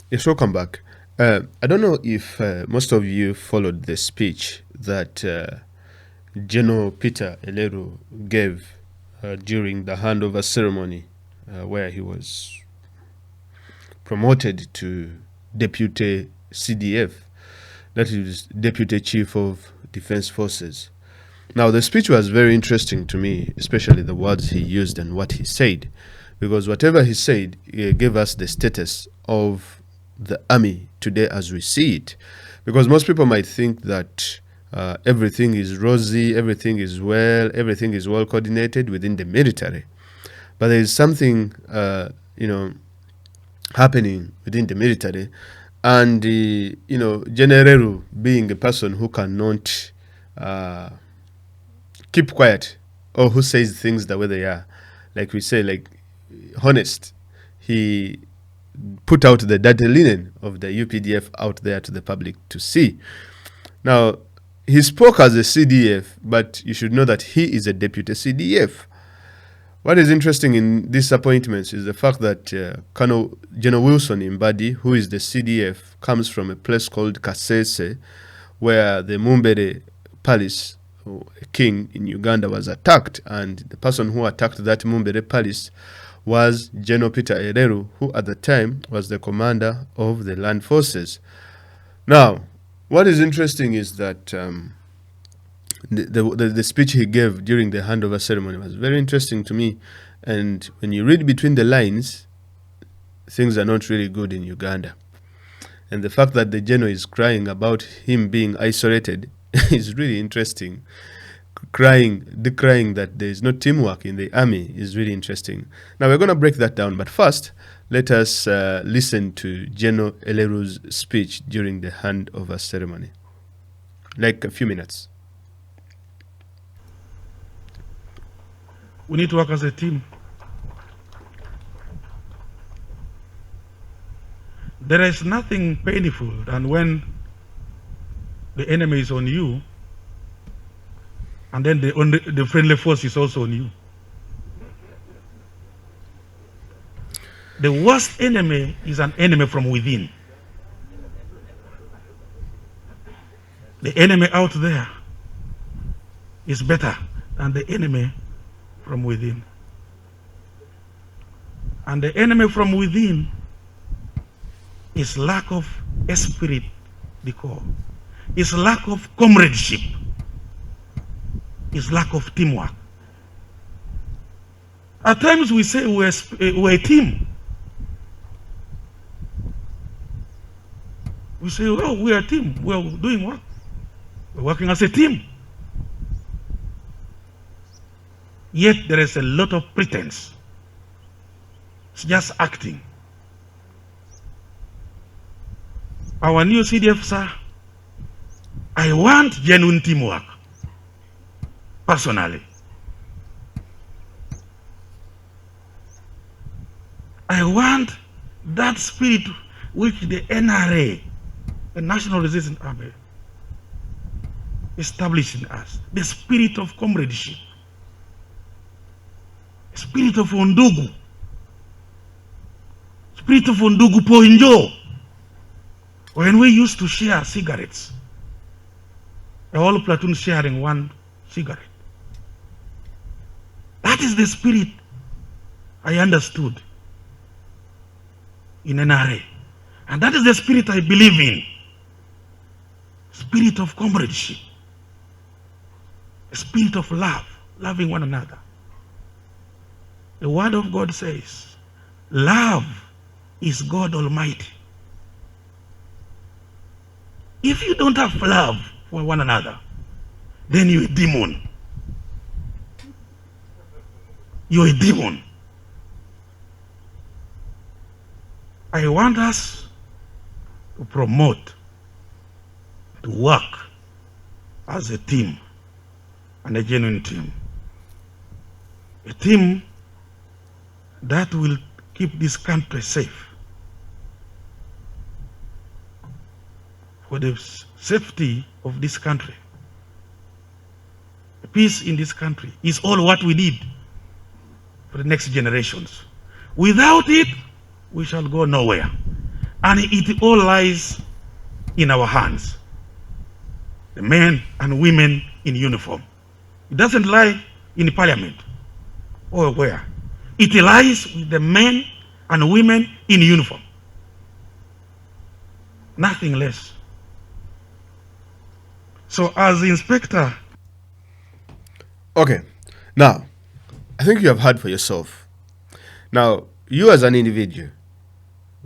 Yes, welcome back. I don't know if most of you followed the speech that General Peter Elweru gave during the handover ceremony, where he was promoted to Deputy CDF, that is Deputy Chief of Defense Forces. Now, the speech was very interesting to me, especially the words he used and what he said, because whatever he said, he gave us the status of the army today as we see it. Because most people might think that everything is rosy, everything is well coordinated within the military. But there is something, happening within the military, and General being a person who cannot uh, keep quiet or who says things the way they are, like we say, like honest. He put out the dirty linen of the UPDF out there to the public to see. Now, he spoke as a CDF, but you should know that he is a deputy CDF. What is interesting in these appointments is the fact that Colonel General Wilson Imbadi, who is the CDF, comes from a place called Kasese, where the Mumbere Palace, a king in Uganda, was attacked, and the person who attacked that Mumbere Palace was General Peter Elweru, who at the time was the commander of the land forces. Now, what is interesting is that the speech he gave during the handover ceremony was very interesting to me. And when you read between the lines, things are not really good in Uganda. And the fact that the general is crying about him being isolated is really interesting. Decrying that there is no teamwork in the army is really interesting. Now we're going to break that down, but first, let us listen to General Elweru's speech during the handover ceremony. Like a few minutes. We need to work as a team. There is nothing painful than when the enemy is on you and then the friendly force is also on you. The worst enemy is an enemy from within. The enemy out there is better than the enemy from within. And the enemy from within is lack of esprit de corps, is lack of comradeship, is lack of teamwork. At times we say we're a team. We say, oh, we're a team. We're doing what? We're working as a team. Yet there is a lot of pretense. It's just acting. Our new CDF, sir, I want genuine teamwork, personally. I want that spirit which the NRA, the National Resistance Army, established in us, the spirit of comradeship, spirit of Ondugu, spirit of Ondugu Poinjo. When we used to share cigarettes, the whole platoon sharing one cigarette. That is the spirit I understood in NRA. And that is the spirit I believe in. Spirit of comradeship. A spirit of love, loving one another. The word of God says, love is God Almighty. If you don't have love for one another, then you're a demon. You're a demon. I want us to promote, to work as a team, and a genuine team. A team that will keep this country safe. For the safety of this country. Peace in this country is all what we need for the next generations. Without it, we shall go nowhere. And it all lies in our hands. The men and women in uniform. It doesn't lie in the parliament or where. It lies with the men and women in uniform. Nothing less. So as inspector. Okay, now, I think you have heard for yourself. Now, you as an individual,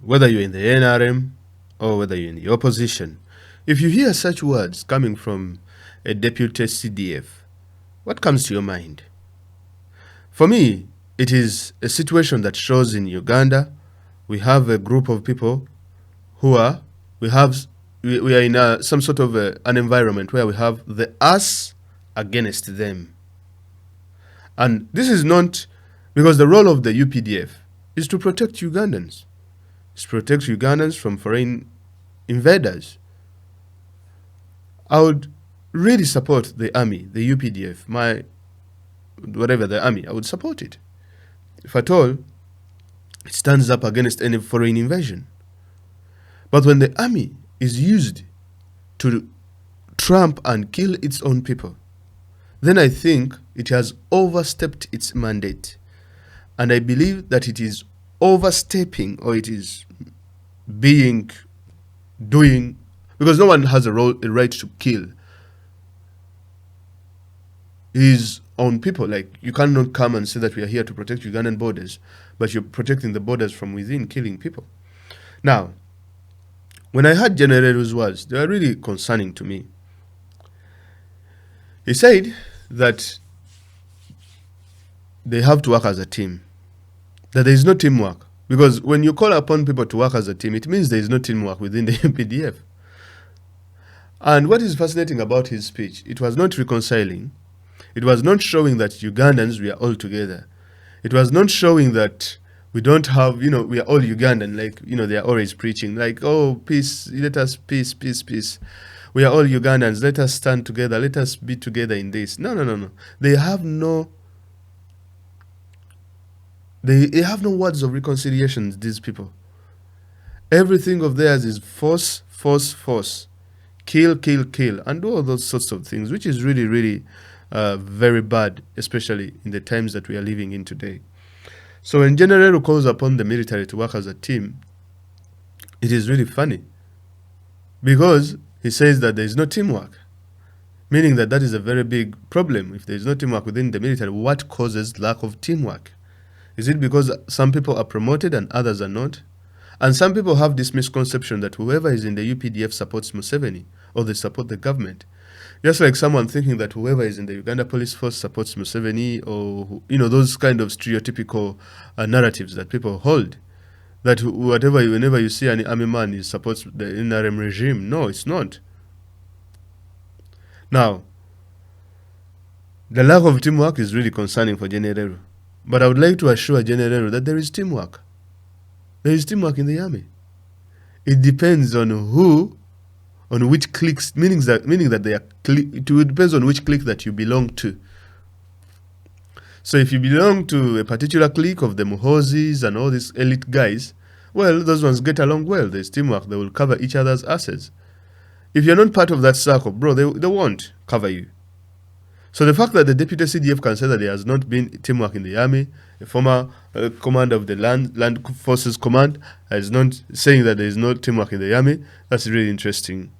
whether you're in the NRM or whether you're in the opposition, if you hear such words coming from a deputy CDF, what comes to your mind? For me, it is a situation that shows in Uganda, we have a group of people who are, we are in some sort of an environment where we have the us against them. And this is not because the role of the UPDF is to protect Ugandans. It's to protect Ugandans from foreign invaders. I would really support the army, the UPDF, whatever the army, I would support it. If at all, it stands up against any foreign invasion. But when the army is used to trump and kill its own people, then I think it has overstepped its mandate. And I believe that it is overstepping, or it is doing, because no one has a right to kill his own people. Like, you cannot come and say that we are here to protect Ugandan borders, but you're protecting the borders from within, killing people. Now, when I heard General Elweru's words, they were really concerning to me. He said that they have to work as a team, that there is no teamwork. Because when you call upon people to work as a team, it means there is no teamwork within the UPDF. And what is fascinating about his speech, it was not reconciling. It was not showing that Ugandans, we are all together. It was not showing that we don't have, we are all Ugandan, like, they are always preaching, like, oh, peace, let us peace, peace, peace. We are all Ugandans, let us stand together, let us be together in this. No. They have no words of reconciliation, these people. Everything of theirs is force, force, force. Kill, kill, kill, and all those sorts of things, which is really, really very bad, especially in the times that we are living in today. So when General Elweru calls upon the military to work as a team, it is really funny, because he says that there is no teamwork, meaning that is a very big problem. If there is no teamwork within the military, what causes lack of teamwork? Is it because some people are promoted and others are not? And some people have this misconception that whoever is in the UPDF supports Museveni, or they support the government. Just like someone thinking that whoever is in the Uganda Police Force supports Museveni, or, those kind of stereotypical narratives that people hold. That whenever you see an army man, he supports the NRM regime. No, it's not. Now, the lack of teamwork is really concerning for General Elweru. But I would like to assure General Elweru that there is teamwork. There is teamwork in the army. It depends on which cliques, meaning that it depends on which clique that you belong to. So if you belong to a particular clique of the Muhozis and all these elite guys, well, those ones get along well. There's teamwork. They will cover each other's asses. If you're not part of that circle, bro, they won't cover you. So the fact that the deputy CDF can say that there has not been teamwork in the army, a former commander of the Land Forces Command is not saying that there is no teamwork in the army, that's really interesting.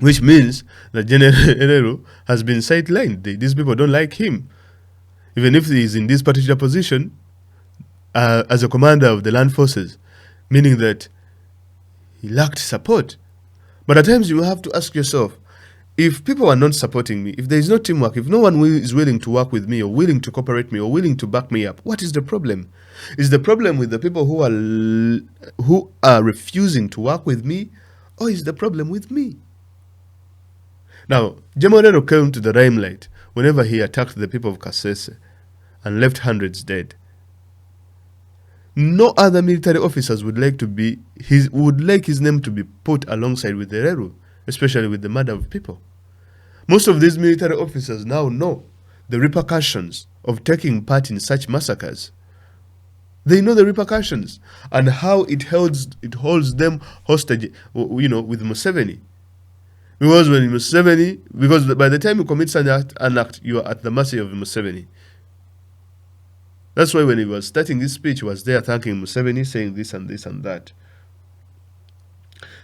Which means that General Elweru has been sidelined. These people don't like him. Even if he is in this particular position as a commander of the land forces, meaning that he lacked support. But at times you have to ask yourself, if people are not supporting me, if there is no teamwork, if no one is willing to work with me or willing to cooperate me or willing to back me up, what is the problem? Is the problem with the people who are refusing to work with me, or is the problem with me? Now, General Elweru came to the limelight whenever he attacked the people of Kasese and left hundreds dead. No other military officers would like his name to be put alongside with the Elweru, especially with the murder of people. Most of these military officers now know the repercussions of taking part in such massacres. They know the repercussions and how it holds them hostage, with Museveni. Because by the time he commits an act, you are at the mercy of Museveni. That's why when he was starting this speech, he was there thanking Museveni, saying this and this and that.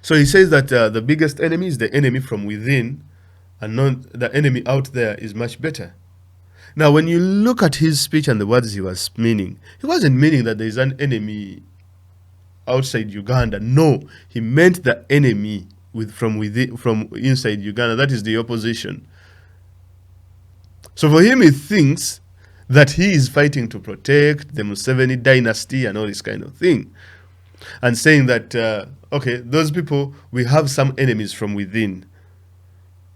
So he says that the biggest enemy is the enemy from within, and not the enemy out there is much better. Now, when you look at his speech and the words he was meaning, he wasn't meaning that there is an enemy outside Uganda. No, he meant the enemy from inside Uganda. That is the opposition. So for him, he thinks that he is fighting to protect the Museveni dynasty and all this kind of thing, and saying that okay, those people, we have some enemies from within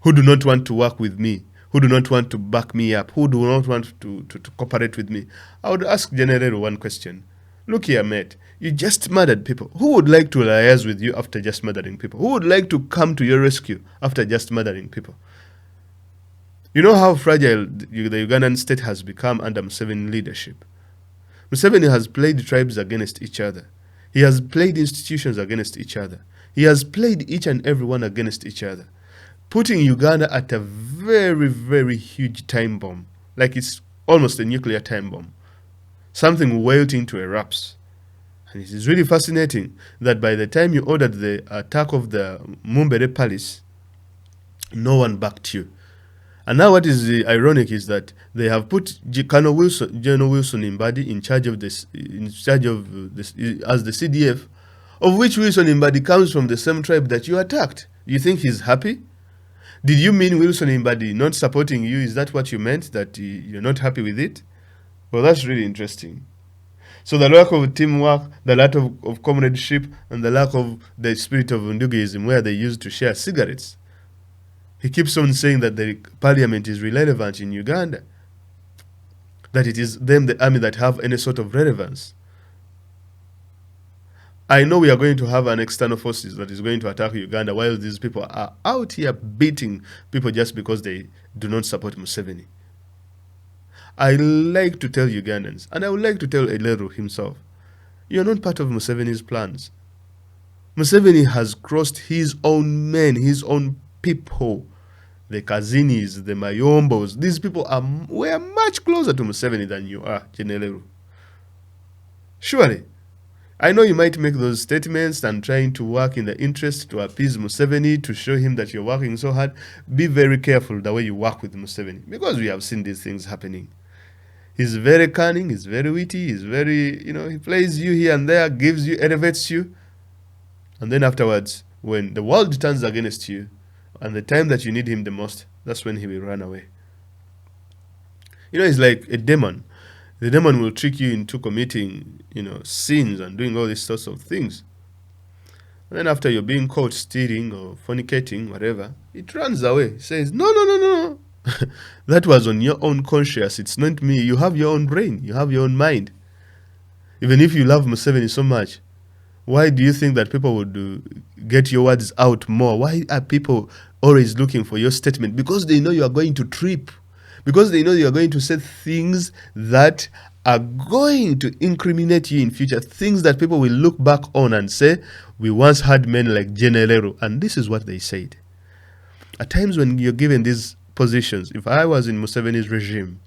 who do not want to work with me, who do not want to back me up, who do not want to cooperate with me. I would ask General one question. Look here, mate, you just murdered people. Who would like to liaise with you after just murdering people? Who would like to come to your rescue after just murdering people? You know how fragile the Ugandan state has become under Museveni leadership. Museveni has played tribes against each other. He has played institutions against each other. He has played each and every one against each other, putting Uganda at a very, very huge time bomb, like it's almost a nuclear time bomb, something waiting to erupt. And it is really fascinating that by the time you ordered the attack of the Mumbere Palace, no one backed you. And now what is ironic is that they have put General Wilson Imbadi in charge of this, as the CDF, of which Wilson Imbadi comes from the same tribe that you attacked. You think he's happy? Did you mean Wilson Imbadi not supporting you? Is that what you meant, that you're not happy with it? Well, that's really interesting. So the lack of teamwork, the lack of comradeship, and the lack of the spirit of Ndugism, where they used to share cigarettes. He keeps on saying that the parliament is irrelevant in Uganda, that it is them, the army, that have any sort of relevance. I know we are going to have an external forces that is going to attack Uganda while these people are out here beating people just because they do not support Museveni. I like to tell Ugandans, and I would like to tell Elweru himself, you're not part of Museveni's plans. Museveni has crossed his own men, his own people, the Kazinis, the Mayombos. These people were much closer to Museveni than you are, General. Surely, I know you might make those statements and trying to work in the interest to appease Museveni, to show him that you're working so hard. Be very careful the way you work with Museveni, because we have seen these things happening. He's very cunning, he's very witty, he's very, he plays you here and there, gives you, elevates you. And then afterwards, when the world turns against you, and the time that you need him the most, that's when he will run away. It's like a demon. The demon will trick you into committing, sins and doing all these sorts of things. And then after you're being caught stealing or fornicating, whatever, it runs away. It says, no. That was on your own conscience. It's not me. You have your own brain. You have your own mind. Even if you love Museveni so much, why do you think that people would get your words out more? Why are people always looking for your statement? Because they know you are going to trip. Because they know you are going to say things that are going to incriminate you in future. Things that people will look back on and say, we once had men like Elweru. And this is what they said. At times when you're given these positions, if I was in Museveni's regime,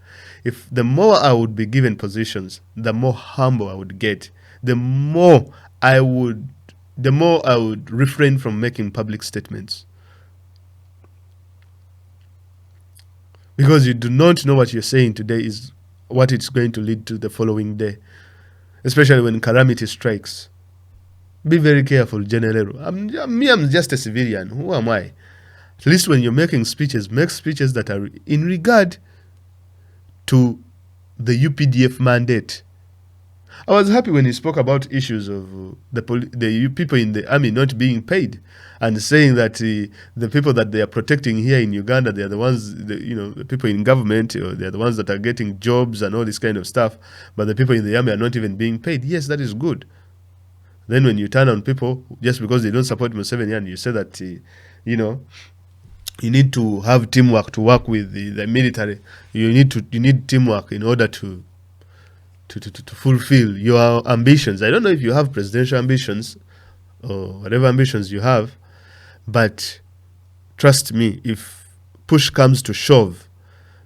if the more I would be given positions, the more humble I would get, the more I would refrain from making public statements. Because you do not know what you're saying today is what it's going to lead to the following day, especially when calamity strikes. Be very careful, General. I'm just a civilian. Who am I? At least when you're making speeches, make speeches that are in regard to the UPDF mandate. I was happy when he spoke about issues of the people in the army not being paid, and saying that the people that they are protecting here in Uganda, they are the ones, the people in government, or they are the ones that are getting jobs and all this kind of stuff, but the people in the army are not even being paid. Yes, that is good. Then when you turn on people just because they don't support Museveni, and you say that, you need to have teamwork to work with the military. You need teamwork in order to to fulfill your ambitions. I don't know if you have presidential ambitions or whatever ambitions you have, but trust me, if push comes to shove,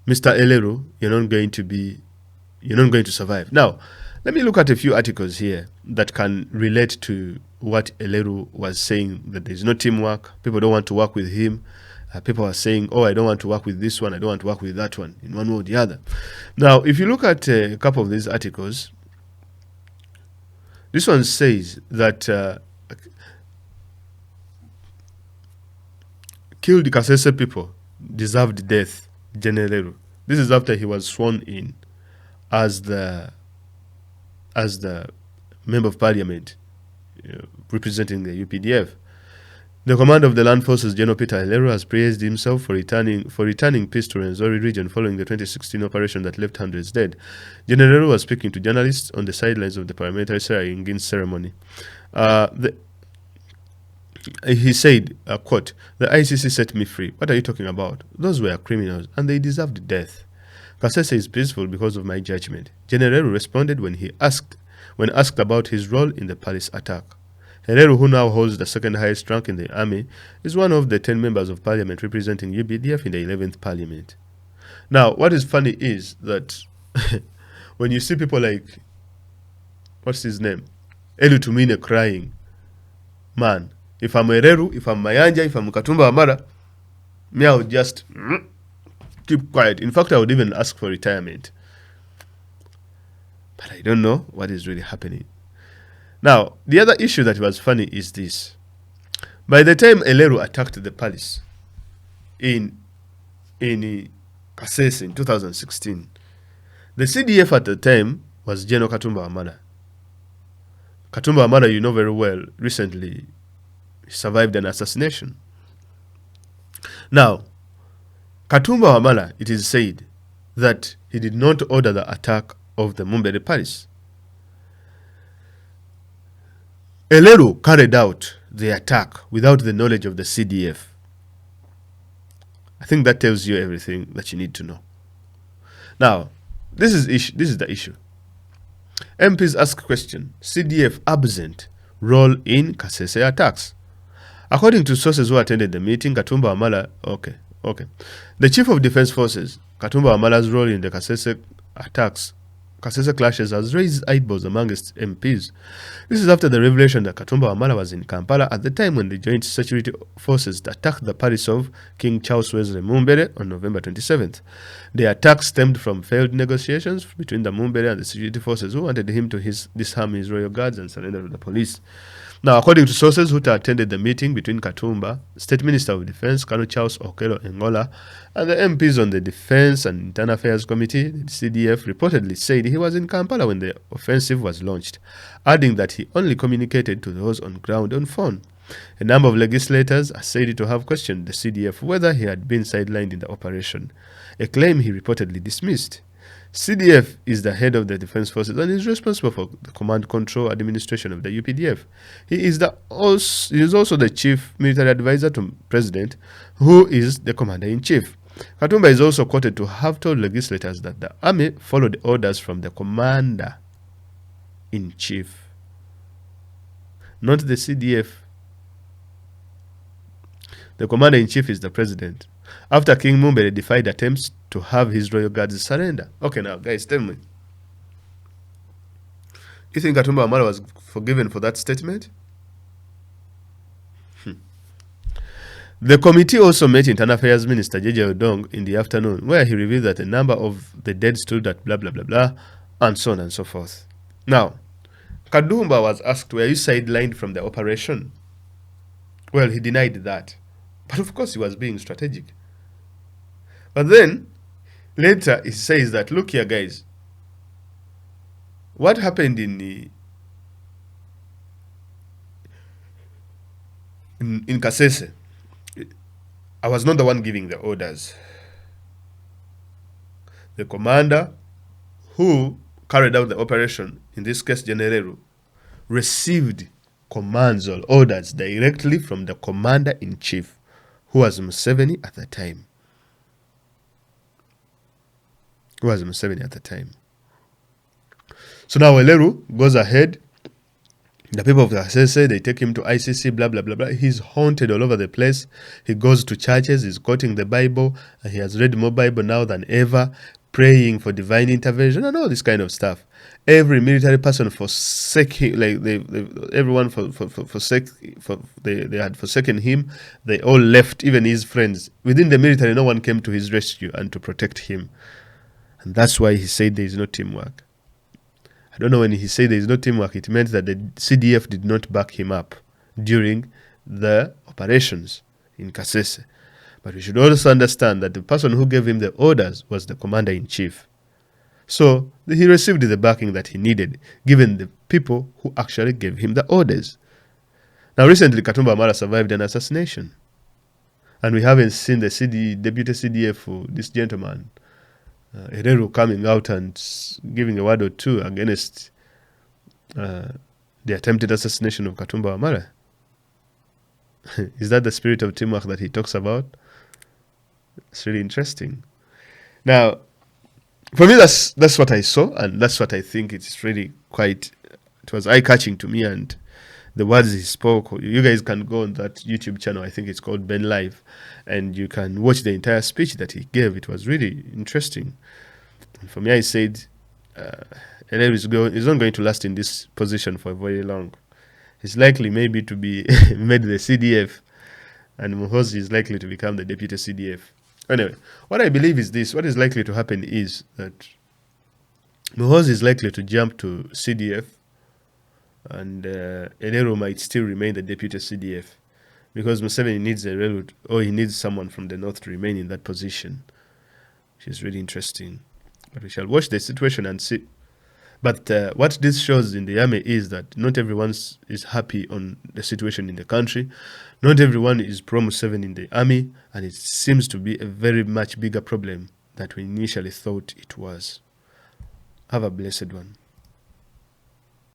Mr. Elweru, you're not going to survive. Now, let me look at a few articles here that can relate to what Elweru was saying, that there's no teamwork, people don't want to work with him. People are saying, oh, I don't want to work with this one, I don't want to work with that one, in one way or the other. Now, if you look at a couple of these articles, this one says that killed Kasese people deserved death, Elweru. This is after he was sworn in as the member of parliament representing the UPDF. The commander of the land forces, General Peter Elweru, has praised himself for returning peace to Rwenzori region following the 2016 operation that left hundreds dead. General Elweru was speaking to journalists on the sidelines of the parliamentary ceremony. He said, quote, "The ICC set me free. What are you talking about? Those were criminals and they deserved death. Kasese is peaceful because of my judgment." General Elweru responded when asked about his role in the palace attack. Elweru, who now holds the second highest rank in the army, is one of the 10 members of parliament representing UPDF in the 11th parliament. Now, what is funny is that when you see people like, what's his name? Eli Tumine crying, man, if I'm Elweru, if I'm Mayanja, if I'm Katumba Amara, me, I would just keep quiet. In fact, I would even ask for retirement. But I don't know what is really happening. Now, the other issue that was funny is this. By the time Elweru attacked the palace in Kasese in 2016, the CDF at the time was General Katumba Wamala. Katumba Wamala, you know very well, recently survived an assassination. Now, Katumba Wamala, it is said that he did not order the attack of the Mumbere palace. Elweru carried out the attack without the knowledge of the CDF. I think that tells you everything that you need to know. Now, this is the issue. MPs ask question, CDF absent role in Kasese attacks. According to sources who attended the meeting, Katumba Wamala, the Chief of Defense Forces, Katumba Wamala's role in the Kasese attacks, Kasese clashes, has raised eyebrows amongst MPs. This is after the revelation that Katumba Wamala was in Kampala at the time when the joint security forces attacked the palace of King Charles Wesley Mumbere on November 27th. The attack stemmed from failed negotiations between the Mumbere and the security forces who wanted him to disarm his royal guards and surrender to the police. Now, according to sources who attended the meeting between Katumba, State Minister of Defense, Colonel Charles Okello Engola, and the MPs on the Defense and Internal Affairs Committee, the CDF, reportedly said he was in Kampala when the offensive was launched, adding that he only communicated to those on ground on phone. A number of legislators are said to have questioned the CDF whether he had been sidelined in the operation, a claim he reportedly dismissed. CDF is the head of the defense forces and is responsible for the command control administration of the UPDF. He is also the chief military advisor to President, who is the commander-in-chief. Katumba is also quoted to have told legislators that the army followed orders from the commander-in-chief, not the CDF. The commander-in-chief is the president. After King Mumbere defied attempts to have his royal guards surrender. Okay, now, guys, tell me. You think Katumba Wamala was forgiven for that statement? The committee also met Internal Affairs Minister J.J. Odong in the afternoon, where he revealed that a number of the dead stood at blah, blah, blah, blah, and so on and so forth. Now, Kadumba was asked, were you sidelined from the operation? Well, he denied that. But of course, he was being strategic. But then, later, he says that, look here, guys, what happened in Kasese, I was not the one giving the orders. The commander who carried out the operation, in this case, General Elweru, received commands or orders directly from the commander-in-chief, who was Museveni at the time. So now Elweru goes ahead. The people of Kasese, they take him to ICC, blah, blah, blah, blah. He's haunted all over the place. He goes to churches, he's quoting the Bible, and he has read more Bible now than ever, praying for divine intervention and all this kind of stuff. Every military person forsaking, like everyone they had forsaken him. They all left, even his friends. Within the military, no one came to his rescue and to protect him. And that's why he said there is no teamwork. I don't know, when he said there is no teamwork, it meant that the CDF did not back him up during the operations in Kasese. But we should also understand that the person who gave him the orders was the commander-in-chief. So he received the backing that he needed, given the people who actually gave him the orders. Now, recently, Katumba Wamala survived an assassination. And we haven't seen the deputy CDF, this gentleman, Elweru, coming out and giving a word or two against the attempted assassination of Katumba Wamala. Is that the spirit of teamwork that he talks about? It's really interesting. Now, for me, that's what I saw, and that's what I think. It's really it was eye-catching to me, and the words he spoke. You guys can go on that YouTube channel, I think it's called Ben Live, and you can watch the entire speech that he gave. It was really interesting. And for me, I said, Elweru is not going to last in this position for very long. He's likely maybe to be made the CDF, and Muhoozi is likely to become the deputy CDF. Anyway, what I believe is this. What is likely to happen is that Muhoozi is likely to jump to CDF, and Elweru might still remain the deputy CDF, because Museveni needs Elweru, or he needs someone from the north to remain in that position, which is really interesting. But we shall watch the situation and see. But what this shows in the army is that not everyone is happy on the situation in the country. Not everyone is pro-Museveni in the army, and it seems to be a very much bigger problem than we initially thought it was. Have a blessed one.